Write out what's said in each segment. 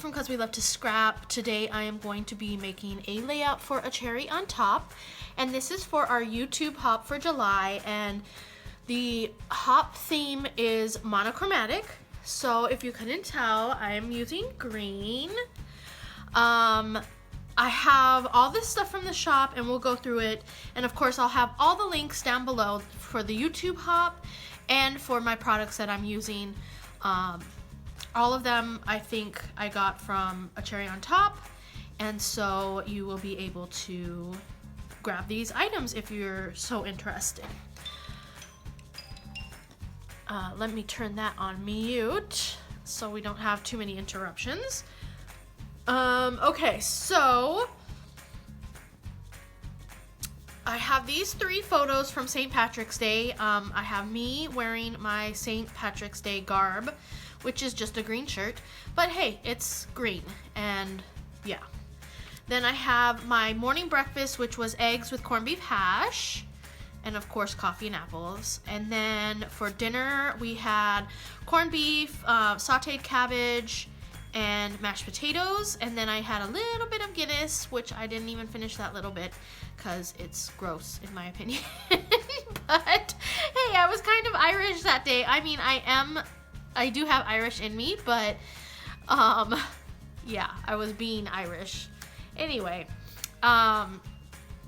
from Cause We Love to Scrap. Today I am going to be making a layout for a cherry on top, and this is for our YouTube hop for July, and the hop theme is monochromatic. So if you couldn't tell, I am using green. I have all this stuff from the shop and we'll go through it, and of course I'll have all the links down below for the YouTube hop and for my products that I'm using. All of them I think I got from a cherry on top, and so you will be able to grab these items if you're so interested. Let me turn that on mute so we don't have too many interruptions. Okay, so I have these 3 photos from St. Patrick's Day. I have me wearing my St. Patrick's Day garb, which is just a green shirt, but hey, it's green, and yeah. Then I have my morning breakfast, which was eggs with corned beef hash, and of course coffee and apples. And then for dinner we had corned beef, sauteed cabbage, and mashed potatoes. And then I had a little bit of Guinness, which I didn't even finish that little bit because it's gross in my opinion. But hey, I was kind of Irish that day. I mean, I do have Irish in me, but yeah, I was being Irish. Anyway,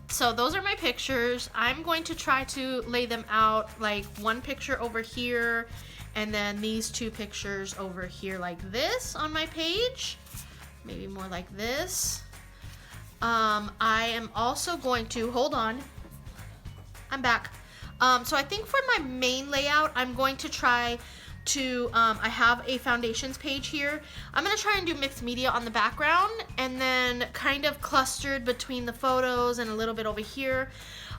so those are my pictures. I'm going to try to lay them out, like one picture over here and then these 2 pictures over here like this on my page. Maybe more like this. I am also going to, hold on, I'm back. So I think for my main layout, I'm going to try to, I have a foundations page here. I'm going to try and do mixed media on the background, and then kind of clustered between the photos and a little bit over here.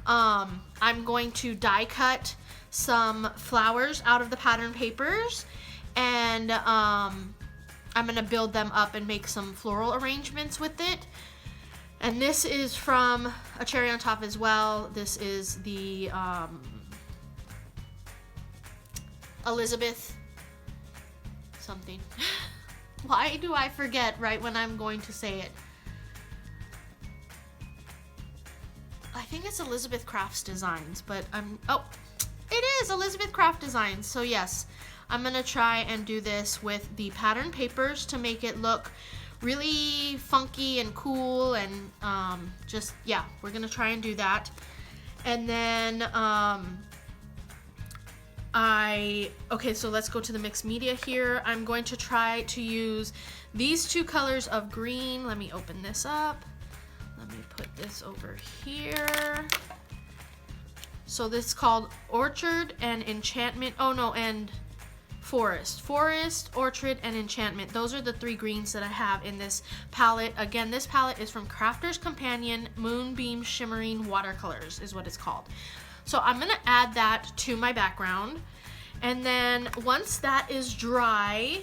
I'm going to die cut some flowers out of the pattern papers, and I'm going to build them up and make some floral arrangements with it. And this is from a cherry on top as well. This is the Elizabeth something. Why do I forget right when I'm going to say it? I think it's Elizabeth Crafts Designs, but oh, it is Elizabeth Craft Designs. So yes, I'm gonna try and do this with the pattern papers to make it look really funky and cool, and just, yeah, we're gonna try and do that. And then okay, so let's go to the mixed media here. I'm going to try to use these 2 colors of green. Let me open this up. Let me put this over here. So this is called Orchard and Enchantment. Oh no, and Forest. Forest, Orchard, and Enchantment. Those are the 3 greens that I have in this palette. Again, this palette is from Crafter's Companion Moonbeam Shimmering Watercolors is what it's called. So I'm gonna add that to my background, and then once that is dry,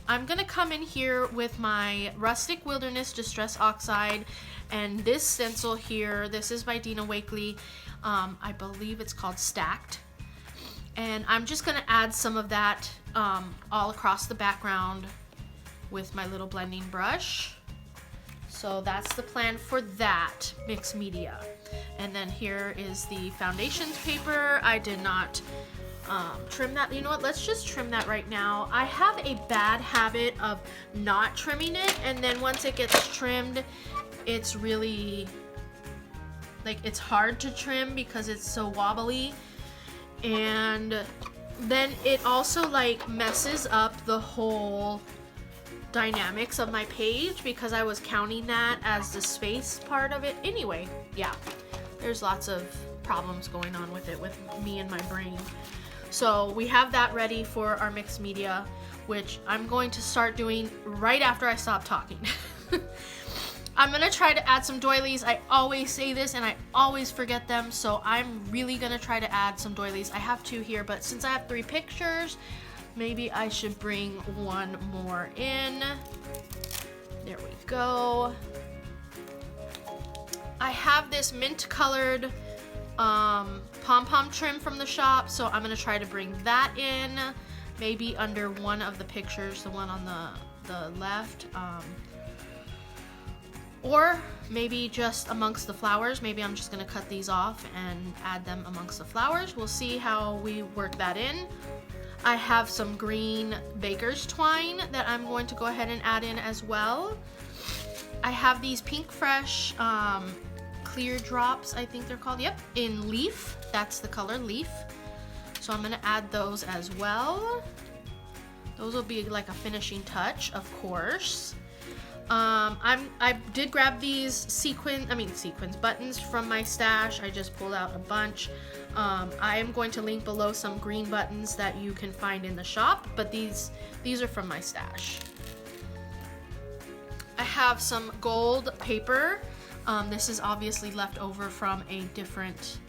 I'm gonna come in here with my Rustic Wilderness Distress Oxide and this stencil here. This is by Dina Wakley. I believe it's called Stacked. And I'm just gonna add some of that all across the background with my little blending brush. So that's the plan for that mixed media. And then here is the foundations paper. I did not trim that. You know what? Let's just trim that right now. I have a bad habit of not trimming it, and then once it gets trimmed, it's really, like, it's hard to trim because it's so wobbly. And then it also like messes up the whole dynamics of my page because I was counting that as the space part of it. Anyway, yeah, there's lots of problems going on with it with me and my brain. So we have that ready for our mixed media, which I'm going to start doing right after I stop talking. I'm gonna try to add some doilies. I always say this and I always forget them, so I'm really gonna try to add some doilies. I have 2 here, but since I have 3 pictures, maybe I should bring 1 more in. There we go. I have this mint colored pom-pom trim from the shop, so I'm gonna try to bring that in, maybe under one of the pictures, the one on the left. Or maybe just amongst the flowers. Maybe I'm just gonna cut these off and add them amongst the flowers. We'll see how we work that in. I have some green baker's twine that I'm going to go ahead and add in as well. I have these Pink Fresh clear drops, I think they're called, yep, in Leaf. That's the color Leaf. So I'm gonna add those as well. Those will be like a finishing touch, of course. I did grab these sequins buttons from my stash. I just pulled out a bunch. I am going to link below some green buttons that you can find in the shop, but these are from my stash. I have some gold paper. This is obviously left over from a different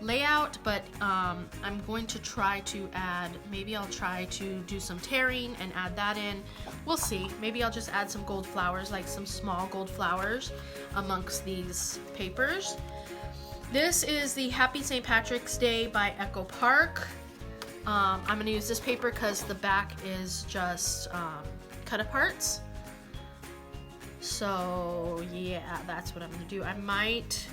layout, but I'm going to try to add, maybe I'll try to do some tearing and add that in. We'll see. Maybe I'll just add some gold flowers, like some small gold flowers amongst these papers. This is the Happy St. Patrick's Day by Echo Park. I'm going to use this paper because the back is just cut aparts. So yeah, that's what I'm going to do. I might,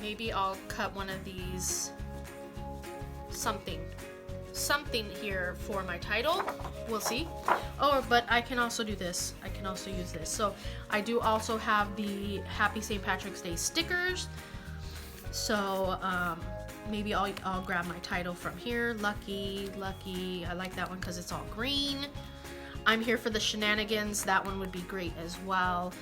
maybe I'll cut one of these, something here for my title. We'll see. Oh, but I can also do this. I can also use this. So I do also have the Happy St. Patrick's Day stickers. So maybe I'll grab my title from here. Lucky. I like that one because it's all green. I'm here for the Shenanigans. That one would be great as well.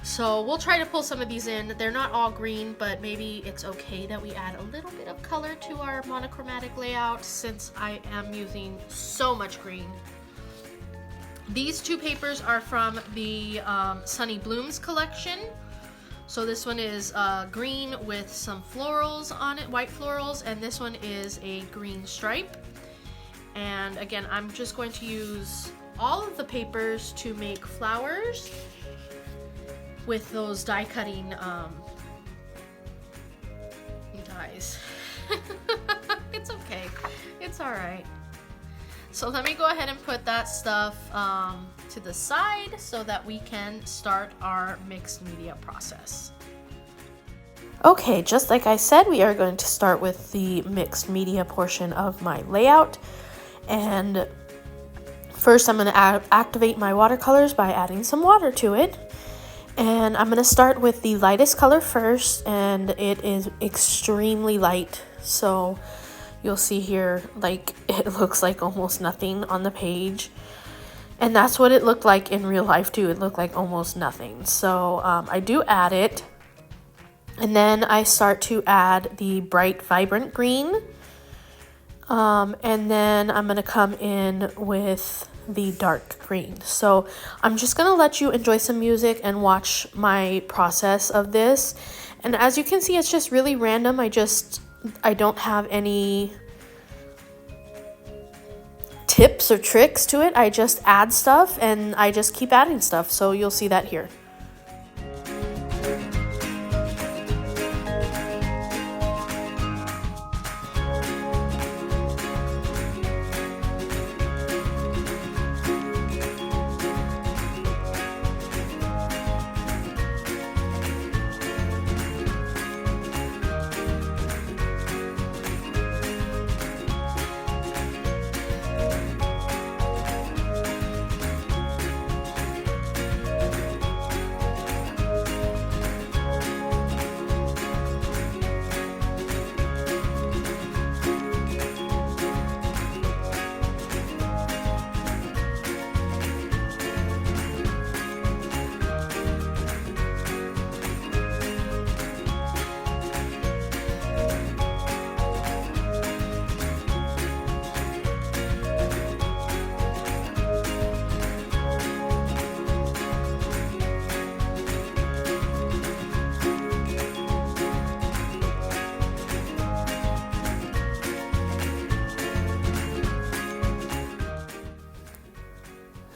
So we'll try to pull some of these in. They're not all green, but maybe it's okay that we add a little bit of color to our monochromatic layout since I am using so much green. These two papers are from the Sunny Blooms collection. So this one is green with some florals on it, white florals, and this one is a green stripe. And again, I'm just going to use all of the papers to make flowers with those die cutting dies. It's okay, it's all right. So let me go ahead and put that stuff to the side so that we can start our mixed media process. Okay, just like I said, we are going to start with the mixed media portion of my layout. And first I'm going to activate my watercolors by adding some water to it. And I'm going to start with the lightest color first, and it is extremely light. So you'll see here, like, it looks like almost nothing on the page. And that's what it looked like in real life too. It looked like almost nothing. So I do add it. And then I start to add the bright, vibrant green. And then I'm going to come in with the dark green. So I'm just going to let you enjoy some music and watch my process of this. And as you can see, it's just really random. I don't have any tips or tricks to it. I just add stuff and I just keep adding stuff. So you'll see that here.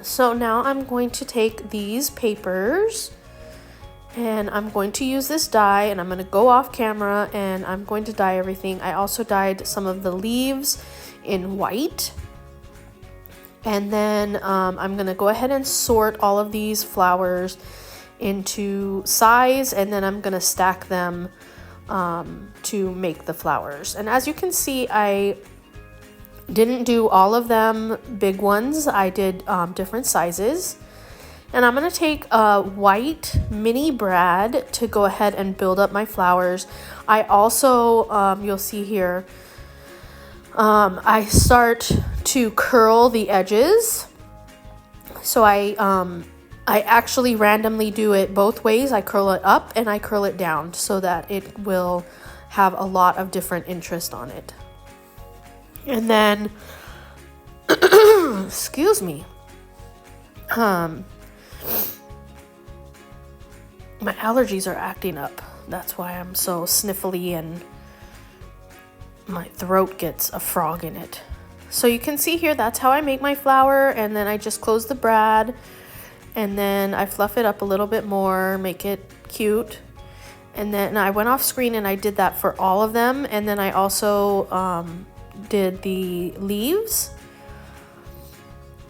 So now I'm going to take these papers and I'm going to use this dye, and I'm going to go off camera and I'm going to dye everything. I also dyed some of the leaves in white. And then I'm gonna go ahead and sort all of these flowers into size, and then I'm gonna stack them to make the flowers. And as you can see, I didn't do all of them big ones. I did different sizes. And I'm gonna take a white mini brad to go ahead and build up my flowers. I also, you'll see here, I start to curl the edges. So I actually randomly do it both ways. I curl it up and I curl it down so that it will have a lot of different interest on it. And then, excuse me, my allergies are acting up. That's why I'm so sniffly and my throat gets a frog in it. So you can see here, that's how I make my flower. And then I just close the brad and then I fluff it up a little bit more, make it cute. And then I went off screen and I did that for all of them. And then I also did the leaves.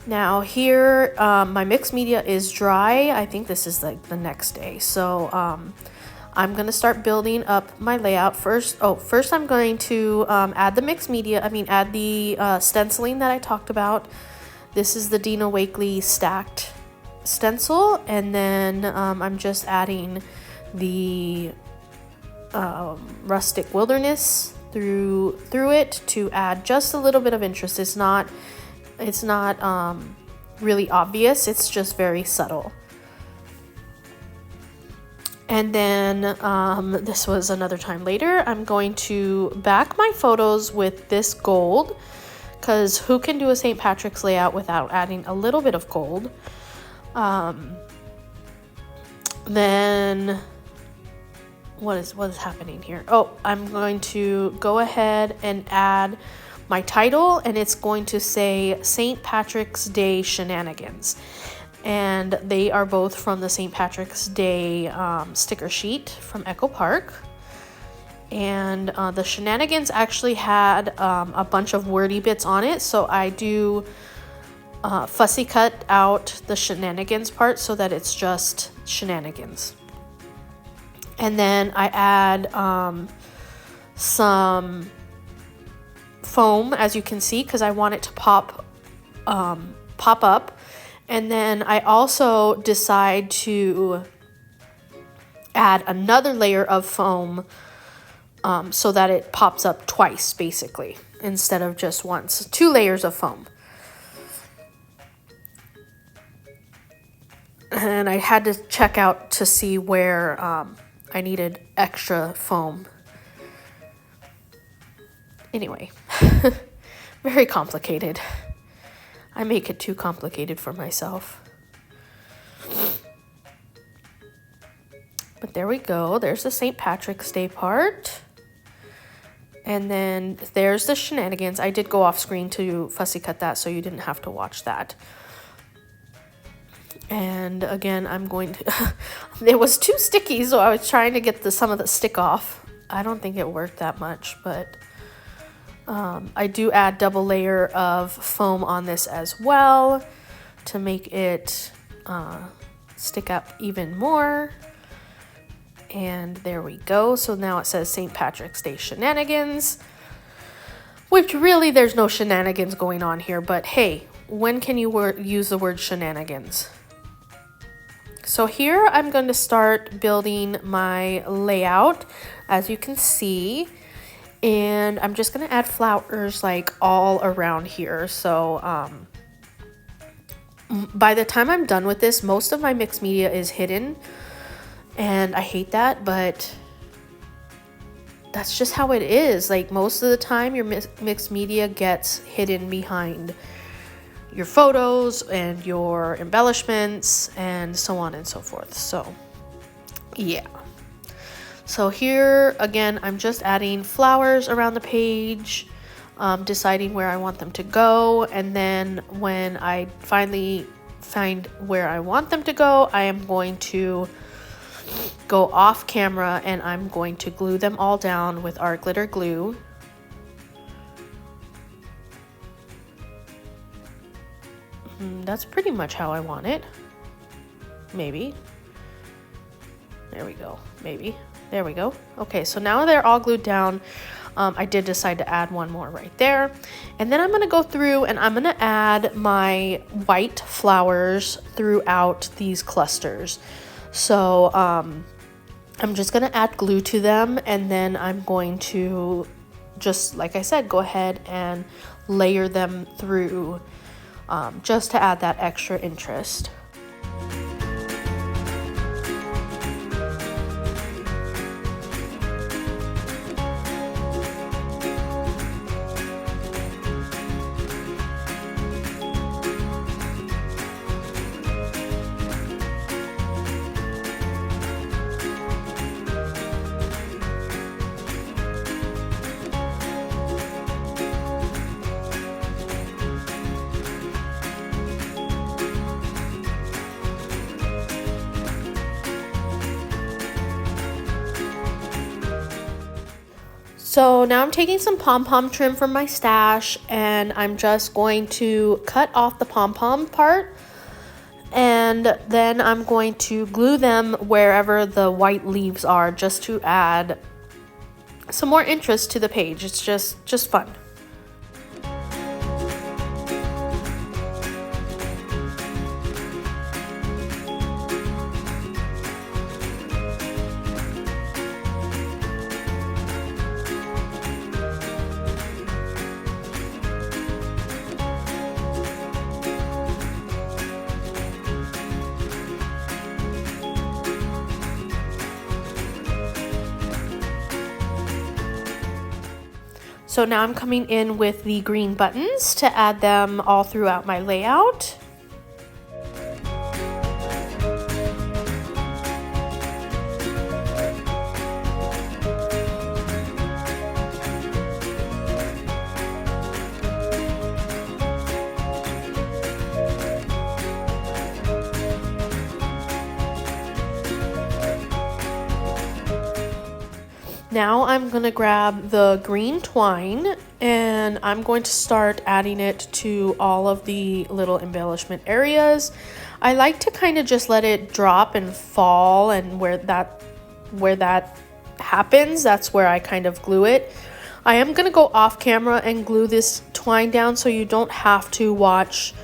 Now here, my mixed media is dry. I think this is like the next day. So I'm gonna start building up my layout first. First I'm going to add the mixed media, add the stenciling that I talked about. This is the Dina Wakley stacked stencil. And then I'm just adding the rustic wilderness through it to add just a little bit of interest. It's not really obvious, it's just very subtle. And then this was another time later, I'm going to back my photos with this gold, because who can do a St. Patrick's layout without adding a little bit of gold? Then what is happening here? Oh, I'm going to go ahead and add my title, and it's going to say St. Patrick's Day Shenanigans. And they are both from the St. Patrick's Day sticker sheet from Echo Park. And the Shenanigans actually had a bunch of wordy bits on it, so I do fussy cut out the Shenanigans part so that it's just Shenanigans. And then I add some foam, as you can see, because I want it to pop up. And then I also decide to add another layer of foam so that it pops up twice, basically, instead of just once. 2 layers of foam. And I had to check out to see where I needed extra foam. Anyway, very complicated. I make it too complicated for myself. But there we go. There's the St. Patrick's Day part. And then there's the Shenanigans. I did go off screen to fussy cut that, so you didn't have to watch that. And again, I'm going to... It was too sticky, so I was trying to get some of the stick off. I don't think it worked that much, but... I do add double layer of foam on this as well to make it stick up even more. And there we go. So now it says St. Patrick's Day Shenanigans, which really there's no shenanigans going on here, but hey, when can you use the word shenanigans? So here I'm going to start building my layout, as you can see. And I'm just going to add flowers like all around here. So by the time I'm done with this, most of my mixed media is hidden. And I hate that, but that's just how it is. Like most of the time, your mixed media gets hidden behind your photos and your embellishments and so on and so forth. So yeah. So here, again, I'm just adding flowers around the page, deciding where I want them to go. And then when I finally find where I want them to go, I am going to go off camera and I'm going to glue them all down with our glitter glue. That's pretty much how I want it. Maybe. There we go. Maybe. There we go. Okay, so now they're all glued down. I did decide to add one more right there. And then I'm going to go through and I'm going to add my white flowers throughout these clusters. So I'm just going to add glue to them, and then I'm going to just, like I said, go ahead and layer them through just to add that extra interest. So now I'm taking some pom-pom trim from my stash, and I'm just going to cut off the pom-pom part, and then I'm going to glue them wherever the white leaves are, just to add some more interest to the page. It's just fun. So now I'm coming in with the green buttons to add them all throughout my layout. Now I'm going to grab the green twine, and I'm going to start adding it to all of the little embellishment areas. I like to kind of just let it drop and fall, and where that happens, that's where I kind of glue it. I am going to go off camera and glue this twine down, so you don't have to watch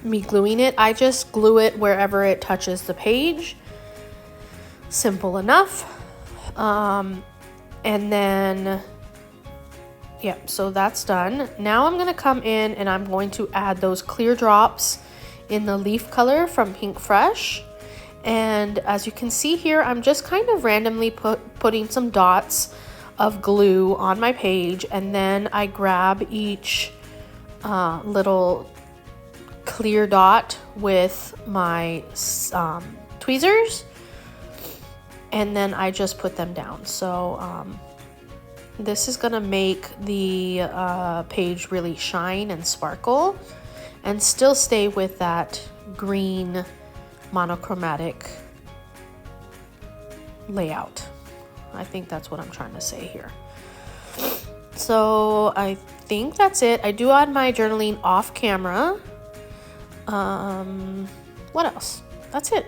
me gluing it. I just glue it wherever it touches the page. Simple enough. And then, yeah, so that's done. Now I'm going to come in and I'm going to add those clear drops in the leaf color from Pink Fresh. And as you can see here, I'm just kind of randomly putting some dots of glue on my page. And then I grab each little clear dot with my tweezers. And then I just put them down. So this is gonna make the page really shine and sparkle and still stay with that green monochromatic layout. I think that's what I'm trying to say here. So I think that's it. I do add my journaling off camera. What else? That's it.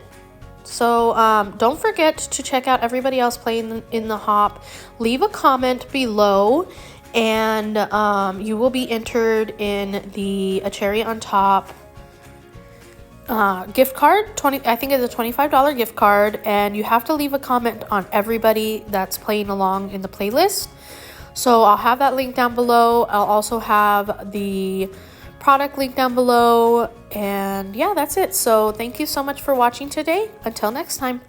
So don't forget to check out everybody else playing in the hop. Leave a comment below, and you will be entered in the A Cherry on Top gift card. I think it's a $25 gift card, and you have to leave a comment on everybody that's playing along in the playlist. So I'll have that link down below. I'll also have the product link down below, and yeah, that's it. So thank you so much for watching today. Until next time.